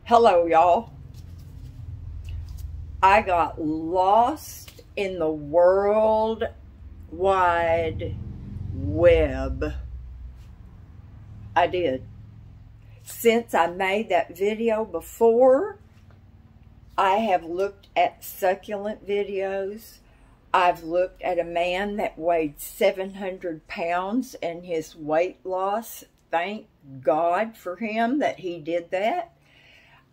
Hello, y'all. I got lost in the World Wide Web. I did. Since I made that video before, I have looked at succulent videos. I've looked at a man that weighed 700 pounds and his weight loss. Thank God for him that he did that.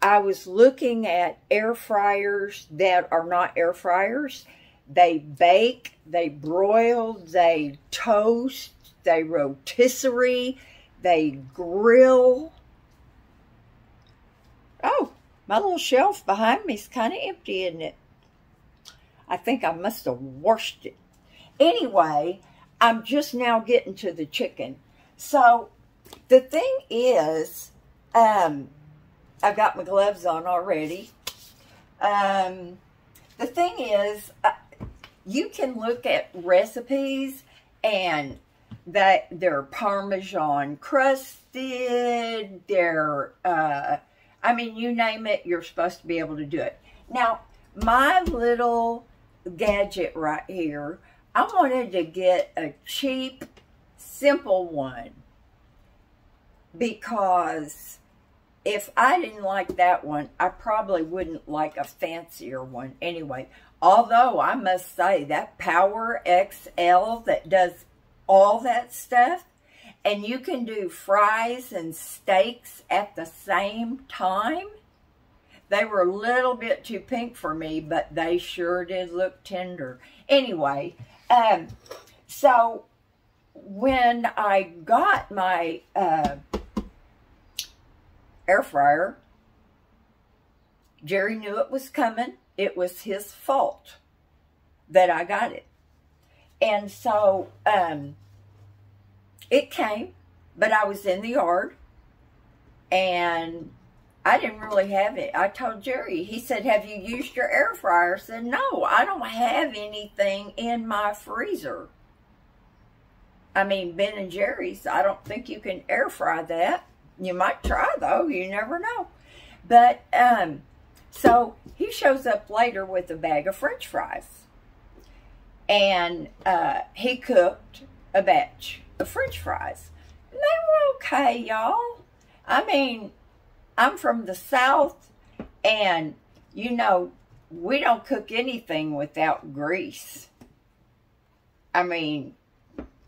I was looking at air fryers that are not air fryers. They bake, they broil, they toast, they rotisserie, they grill. Oh, my little shelf behind me is kind of empty, isn't it? I think I must have washed it. Anyway, I'm just now getting to the chicken. So, the thing is, I've got my gloves on already. The thing is, you can look at recipes and that they're Parmesan crusted, they're, I mean, you name it, you're supposed to be able to do it. Now, my little gadget right here, I wanted to get a cheap, simple one because if I didn't like that one, I probably wouldn't like a fancier one anyway. Although I must say that Power XL that does all that stuff, and you can do fries and steaks at the same time. They were a little bit too pink for me, but they sure did look tender. Anyway, so when I got my air fryer, Jerry knew it was coming. It was his fault that I got it. And so it came, but I was in the yard and I didn't really have it. I told Jerry, he said, "Have you used your air fryer?" I said, "No, I don't have anything in my freezer." I mean, Ben and Jerry's, I don't think you can air fry that. You might try, though. You never know. But, so he shows up later with a bag of French fries. And he cooked a batch of French fries. And they were okay, y'all. I mean, I'm from the South, and, you know, we don't cook anything without grease. I mean,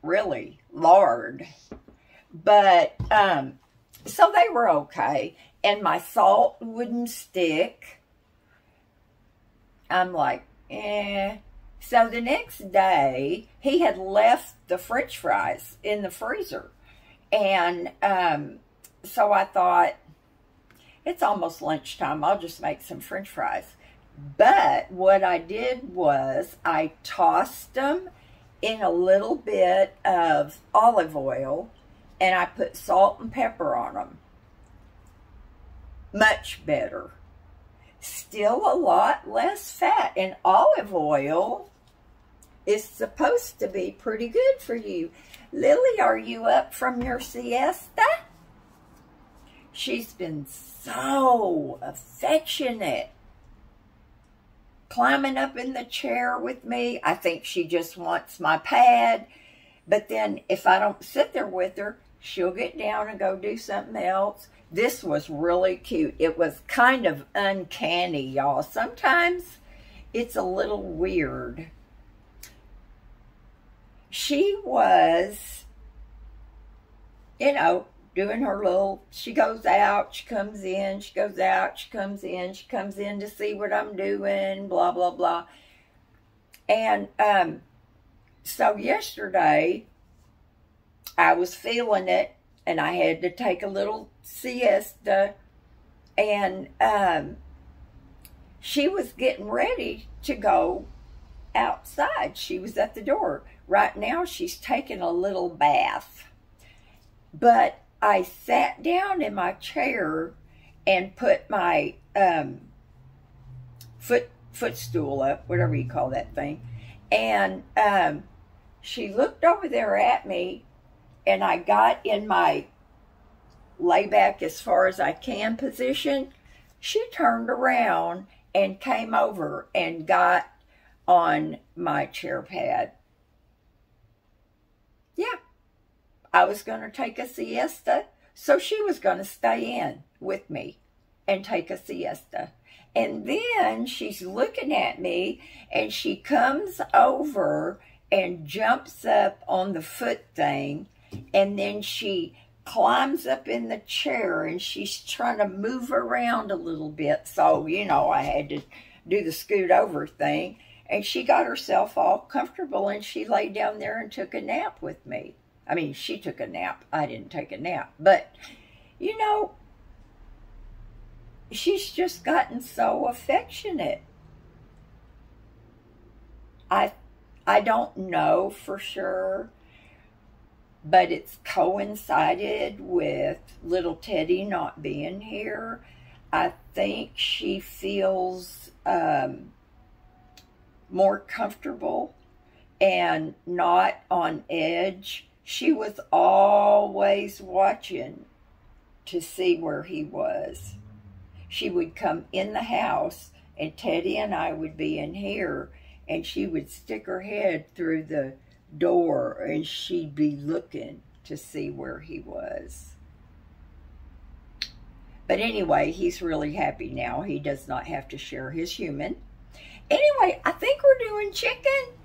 really, lard. But, so they were okay. And my salt wouldn't stick. I'm like, eh. So the next day, he had left the French fries in the freezer. And so I thought, it's almost lunchtime. I'll just make some French fries. But what I did was I tossed them in a little bit of olive oil, and I put salt and pepper on them. Much better. Still a lot less fat. And olive oil is supposed to be pretty good for you. Lily, are you up from your siesta? She's been so affectionate. Climbing up in the chair with me. I think she just wants my pad. But then if I don't sit there with her, she'll get down and go do something else. This was really cute. It was kind of uncanny, y'all. Sometimes it's a little weird. She was, you know, doing her little, she goes out, she comes in, she goes out, she comes in to see what I'm doing, blah, blah, blah. And so yesterday, I was feeling it, and I had to take a little siesta, and she was getting ready to go outside. She was at the door. Right now, she's taking a little bath. But I sat down in my chair and put my footstool up, whatever you call that thing, and she looked over there at me, and I got in my lay back as far as I can position, she turned around and came over and got on my chair pad. Yeah, I was going to take a siesta, so she was going to stay in with me and take a siesta. And then she's looking at me, and she comes over and jumps up on the foot thing, and then she climbs up in the chair, and she's trying to move around a little bit. So, you know, I had to do the scoot over thing, and she got herself all comfortable, and she lay down there and took a nap with me. I mean, she took a nap. I didn't take a nap. But, you know, she's just gotten so affectionate. I don't know for sure, but it's coincided with little Teddy not being here. I think she feels more comfortable and not on edge. She was always watching to see where he was. She would come in the house, and Teddy and I would be in here, and she would stick her head through the door, and she'd be looking to see where he was. But anyway, he's really happy now. He does not have to share his human. Anyway, I think we're doing chicken.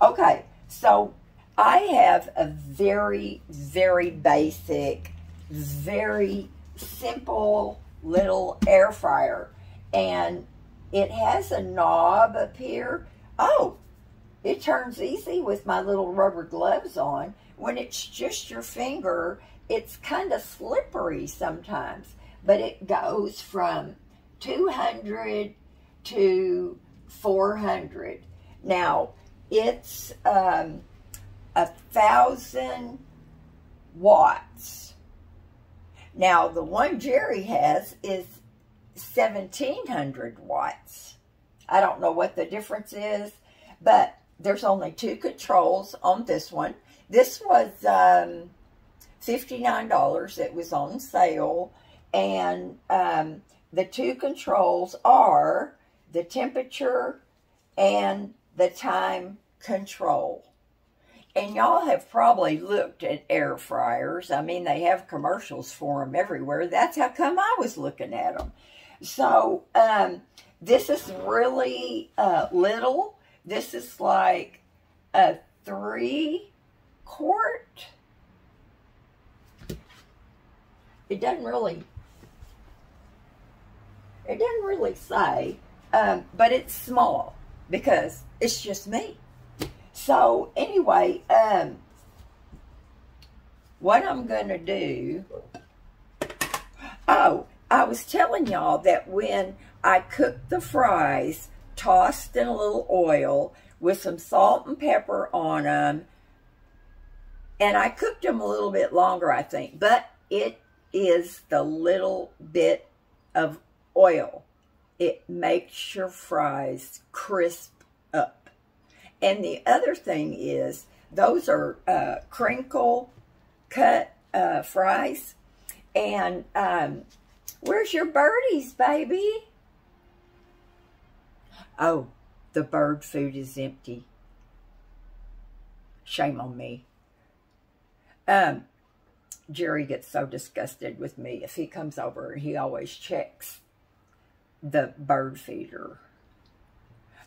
Okay, so I have a very, very basic, very simple little air fryer, and it has a knob up here. Oh, it turns easy with my little rubber gloves on. When it's just your finger, it's kind of slippery sometimes, but it goes from 200 to 400. Now, it's 1,000 watts. Now, the one Jerry has is 1,700 watts. I don't know what the difference is, but there's only 2 controls on this one. This was $59. It was on sale. And the 2 controls are the temperature and the time control. And y'all have probably looked at air fryers. I mean, they have commercials for them everywhere. That's how come I was looking at them. So, this is really little. This is like a 3-quart. It doesn't really say, but it's small because it's just me. So anyway, what I'm going to do, oh, I was telling y'all that when I cooked the fries, tossed in a little oil with some salt and pepper on them, and I cooked them a little bit longer, I think, but it is the little bit of oil. It makes your fries crisp up. And the other thing is, those are crinkle cut fries. And where's your birdies, baby? Oh, the bird food is empty. Shame on me. Jerry gets so disgusted with me. If he comes over, he always checks the bird feeder.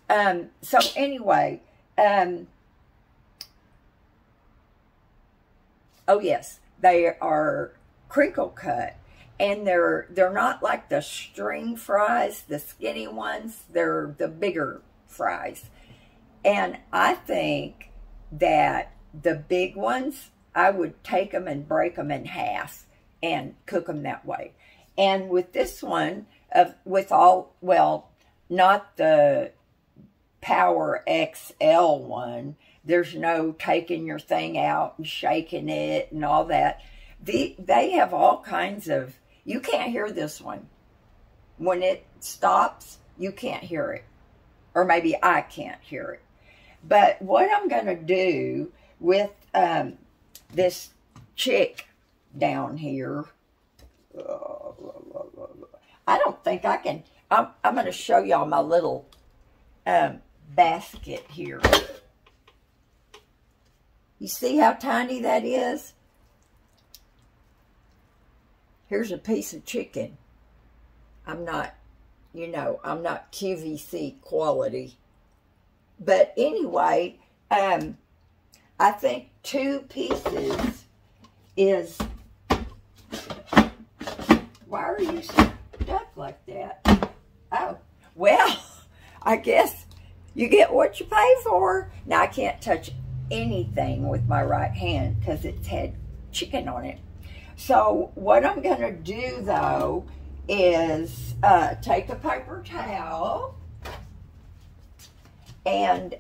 So anyway, oh yes, they are crinkle cut, and they're not like the string fries, the skinny ones. They're the bigger fries. And I think that the big ones, I would take them and break them in half and cook them that way. And with this one, well, not the Power XL one, there's no taking your thing out and shaking it and all that. They have all kinds of, you can't hear this one. When it stops, you can't hear it. Or maybe I can't hear it. But what I'm going to do with this chick down here, I think I can. I'm going to show y'all my little basket here. You see how tiny that is? Here's a piece of chicken. I'm not, you know, I'm not QVC quality. But anyway, I think 2 pieces is... Why are you stuck like that? Oh, well, I guess you get what you pay for. Now, I can't touch anything with my right hand because it's had chicken on it. So what I'm going to do, though, is take a paper towel and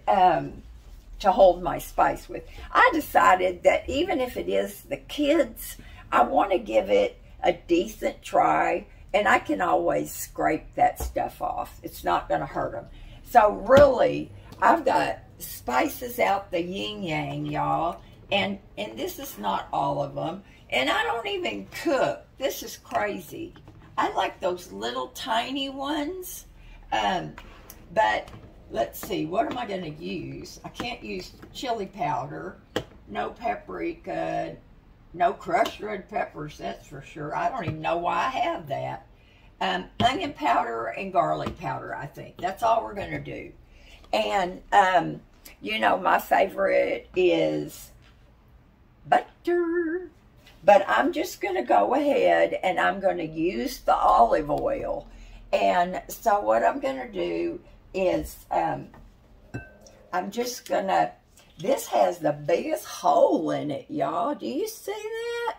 to hold my spice with. I decided that even if it is the kids, I want to give it a decent try, and I can always scrape that stuff off. It's not going to hurt them. So really, I've got spices out the yin-yang, y'all, and this is not all of them. And I don't even cook. This is crazy. I like those little tiny ones. But let's see, what am I going to use? I can't use chili powder, no paprika, no crushed red peppers, that's for sure. I don't even know why I have that. Onion powder and garlic powder, I think. That's all we're going to do. And, you know, my favorite is butter. But I'm just going to go ahead and I'm going to use the olive oil. And so what I'm going to do is I'm just going to, this has the biggest hole in it, y'all. Do you see that?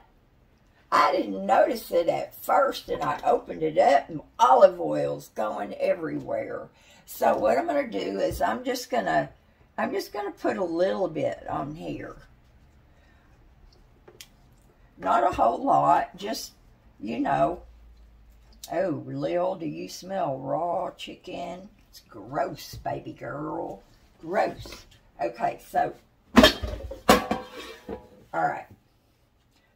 I didn't notice it at first, and I opened it up, and olive oil's going everywhere. So what I'm going to do is I'm just going to put a little bit on here. Not a whole lot, just, you know. Oh, Lil, do you smell raw chicken? It's gross, baby girl. Gross. Okay, so, all right.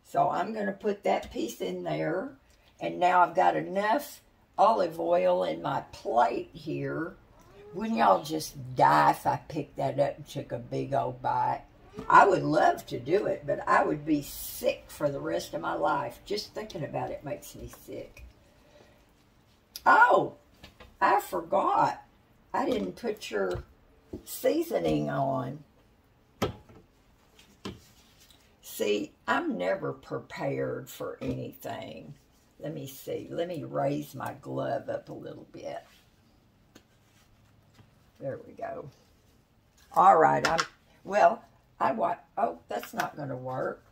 So I'm going to put that piece in there. And now I've got enough olive oil in my plate here. Wouldn't y'all just die if I picked that up and took a big old bite? I would love to do it, but I would be sick for the rest of my life. Just thinking about it makes me sick. Oh, I forgot. I didn't put your seasoning on. See, I'm never prepared for anything. Let me see. Let me raise my glove up a little bit. There we go. All right. Oh, that's not going to work.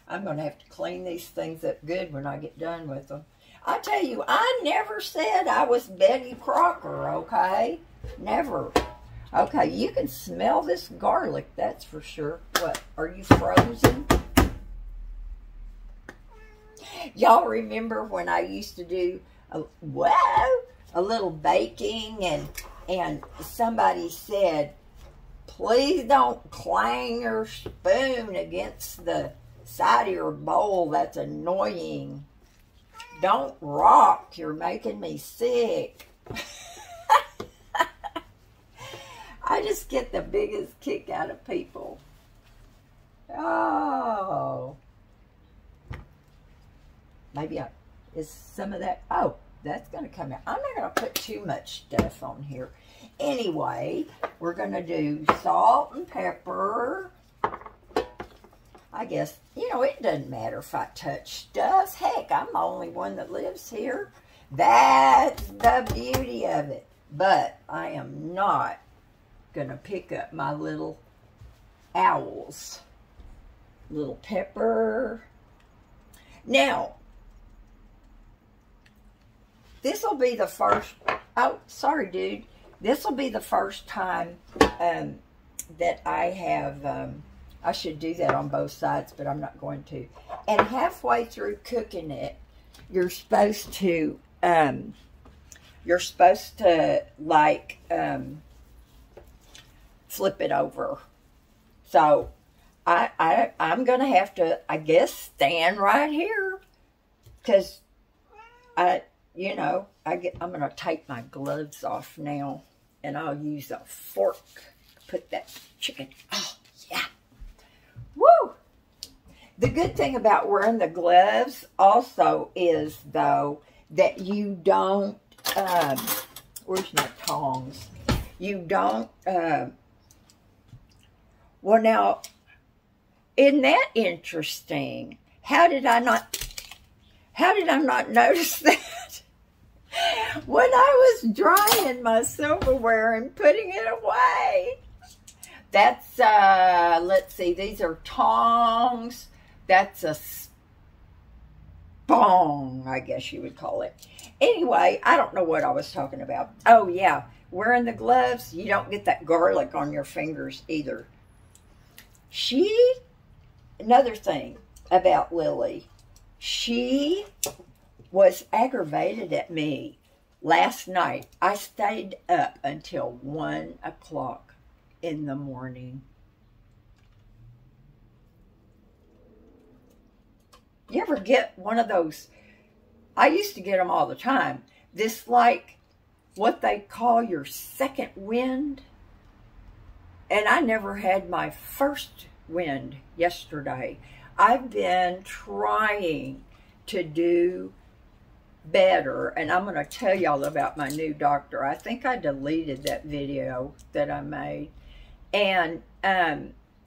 I'm going to have to clean these things up good when I get done with them. I tell you, I never said I was Betty Crocker, okay? Never. Okay, you can smell this garlic, that's for sure. What, are you frozen? Y'all remember when I used to do a little baking and somebody said, please don't clang your spoon against the side of your bowl. That's annoying. Don't rock. You're making me sick. I just get the biggest kick out of people. Oh. Maybe is some of that. Oh, that's going to come out. I'm not going to put too much stuff on here. Anyway, we're going to do salt and pepper. I guess, you know, it doesn't matter if I touch stuff. Heck, I'm the only one that lives here. That's the beauty of it. But I am not going to pick up my little owls. Little pepper. Now, this will be the first, oh, sorry, dude. This will be the first time that I have, I should do that on both sides, but I'm not going to. And halfway through cooking it, you're supposed to like, flip it over. So, I'm going to have to, I guess, stand right here because I'm going to take my gloves off now, and I'll use a fork to put that chicken. Oh, yeah. Woo! The good thing about wearing the gloves also is, though, that you don't, where's my tongs? You don't, well, now, isn't that interesting? How did I not notice that? When I was drying my silverware and putting it away. That's, let's see, these are tongs. That's a spong, I guess you would call it. Anyway, I don't know what I was talking about. Oh, yeah, wearing the gloves, you don't get that garlic on your fingers either. Another thing about Lily, she was aggravated at me last night. I stayed up until 1 o'clock in the morning. You ever get one of those? I used to get them all the time. This, like, what they call your second wind. And I never had my first wind yesterday. I've been trying to do better, and I'm going to tell y'all about my new doctor. I think I deleted that video that I made, and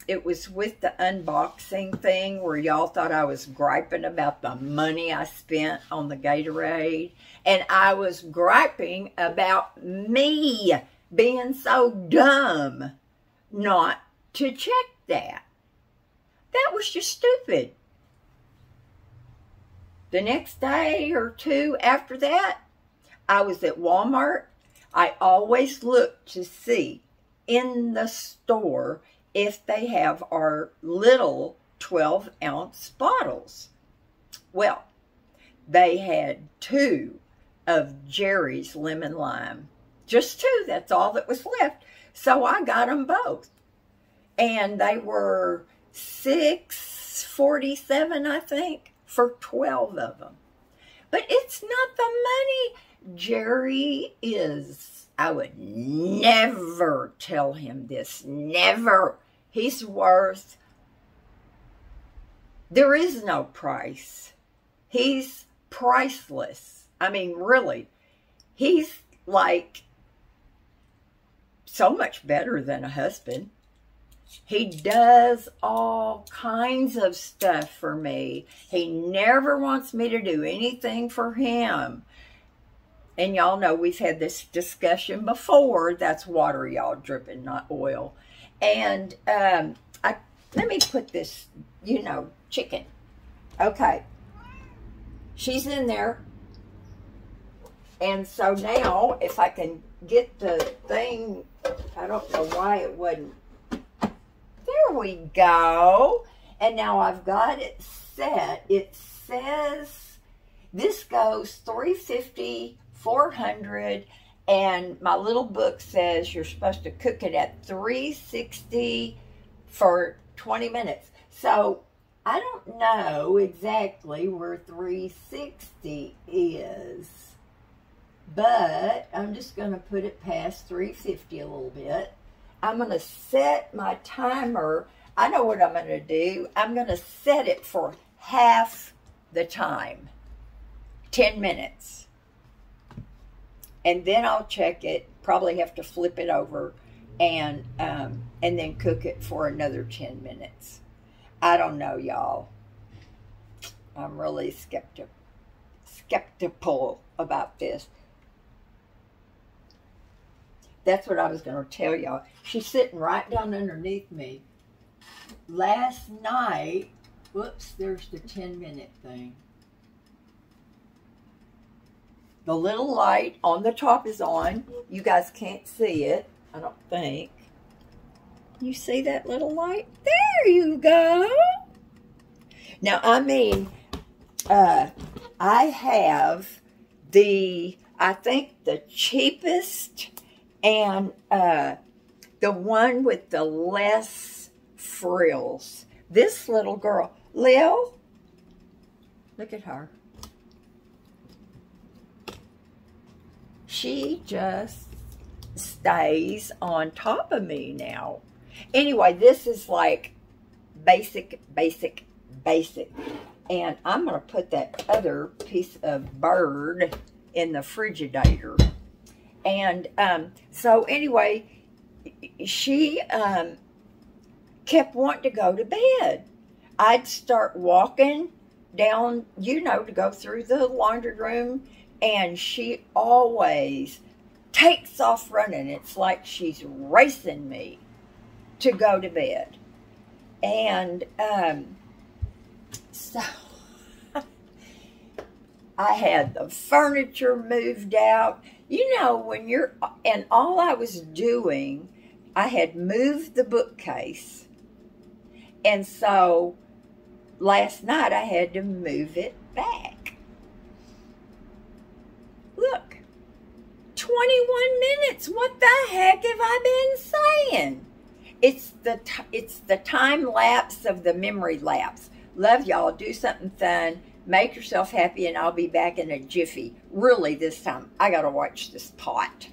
it was with the unboxing thing where y'all thought I was griping about the money I spent on the Gatorade, and I was griping about me being so dumb not to check that. That was just stupid. The next day or two after that, I was at Walmart. I always look to see in the store if they have our little 12-ounce bottles. Well, they had 2 of Jerry's lemon lime. Just 2, that's all that was left. So I got them both. And they were $6.47, I think, for 12 of them. But it's not the money. Jerry is, I would never tell him this, never. He's worth, there is no price. He's priceless. I mean, really, he's like so much better than a husband. He does all kinds of stuff for me. He never wants me to do anything for him. And y'all know we've had this discussion before. That's water, y'all, dripping, not oil. And let me put this, chicken. Okay. She's in there. And so now, if I can get the thing, I don't know why it wasn't. There we go. And now I've got it set. It says this goes 350, 400, and my little book says you're supposed to cook it at 360 for 20 minutes. So I don't know exactly where 360 is, but I'm just going to put it past 350 a little bit. I'm going to set my timer. I know what I'm going to do. I'm going to set it for half the time, 10 minutes. And then I'll check it, probably have to flip it over, and then cook it for another 10 minutes. I don't know, y'all. I'm really skeptical about this. That's what I was going to tell y'all. She's sitting right down underneath me. Last night, whoops, there's the 10-minute thing. The little light on the top is on. You guys can't see it, I don't think. You see that little light? There you go. Now, I mean, I have I think the cheapest and the one with the less frills. This little girl, Lil, look at her. she just stays on top of me now. Anyway, this is like basic. And I'm going to put that other piece of bird in the Frigidator. And so anyway, she kept wanting to go to bed. I'd start walking down, you know, to go through the laundry room, and she always takes off running. It's like she's racing me to go to bed. And so I had the furniture moved out. You know, when you're, and all I was doing, I had moved the bookcase. And so last night I had to move it back. Look, 21 minutes. What the heck have I been saying? It's the time lapse of the memory lapse. Love y'all. Do something fun. Make yourself happy, and I'll be back in a jiffy. Really, this time, I got to watch this pot.